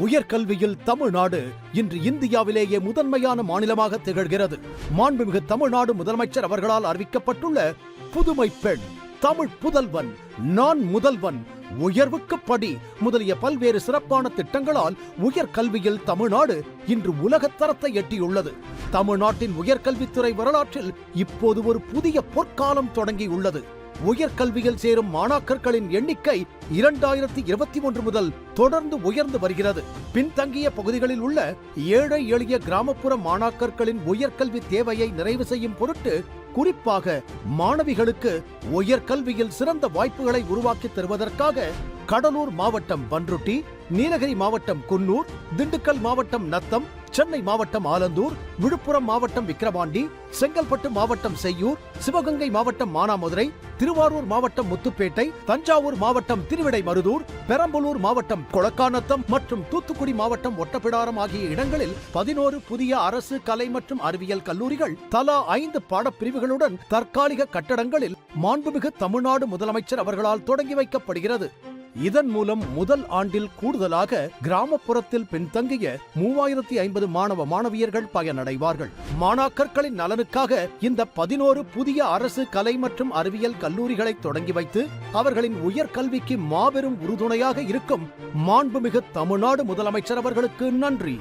உயர்கல்வியில் தமிழ்நாடு இன்று இந்தியாவிலேயே முதன்மையான மாநிலமாக திகழ்கிறது. மாண்புமிகு தமிழ்நாடு முதலமைச்சர் அவர்களால் அறிவிக்கப்பட்டுள்ள புதுமை பெண், தமிழ் புதல்வன், நான் முதல்வன், உயர்வுக்கு படி முதலிய பல்வேறு சிறப்பான திட்டங்களால் உயர்கல்வியில் தமிழ்நாடு இன்று உலகத்தரத்தை எட்டியுள்ளது. தமிழ்நாட்டின் உயர்கல்வித்துறை வரலாற்றில் இப்போது ஒரு புதிய பொற்காலம் தொடங்கியுள்ளது. உயர்கல்வியில் சேரும் மாணாக்கர்களின் எண்ணிக்கை 2021 முதல் தொடர்ந்து உயர்ந்து வருகிறது. பின்தங்கிய பகுதிகளில் உள்ள ஏழை எளிய கிராமப்புற மாணாக்கர்களின் உயர்கல்வி தேவையை நிறைவு செய்யும் பொருட்டு குறிப்பாக மாணவிகளுக்கு உயர்கல்வியில் சிறந்த வாய்ப்புகளை உருவாக்கி தருவதற்காக கடலூர் மாவட்டம் பன்ருட்டி, நீலகிரி மாவட்டம் குன்னூர், திண்டுக்கல் மாவட்டம் நத்தம், சென்னை மாவட்டம் ஆலந்தூர், விழுப்புரம் மாவட்டம் விக்கிரவாண்டி, செங்கல்பட்டு மாவட்டம் செய்யூர், சிவகங்கை மாவட்டம் மானாமதுரை, திருவாரூர் மாவட்டம் முத்துப்பேட்டை, தஞ்சாவூர் மாவட்டம் திருவிடைமருதூர், பெரம்பலூர் மாவட்டம் கொளக்காநத்தம் மற்றும் தூத்துக்குடி மாவட்டம் ஒட்டப்பிடாரம் ஆகிய இடங்களில் 11 புதிய அரசு கலை மற்றும் அறிவியல் கல்லூரிகள் தலா 5 பாடப்பிரிவுகளுடன் தற்காலிக கட்டடங்களில் மாண்புமிகு தமிழ்நாடு முதலமைச்சர் அவர்களால் தொடங்கி வைக்கப்படுகிறது. இதன் மூலம் முதல் ஆண்டில் கூடுதலாக கிராமப்புறத்தில் பின்தங்கிய 3050 மாணவ மாணவியர்கள் பயனடைவார்கள். மாணாக்கர்களின் நலனுக்காக இந்த 11 புதிய அரசு கலை மற்றும் அறிவியல் கல்லூரிகளை தொடங்கி வைத்து அவர்களின் உயர்கல்விக்கு மாபெரும் உறுதுணையாக இருக்கும் மாண்புமிகு தமிழ்நாடு முதலமைச்சர் அவர்களுக்கு நன்றி.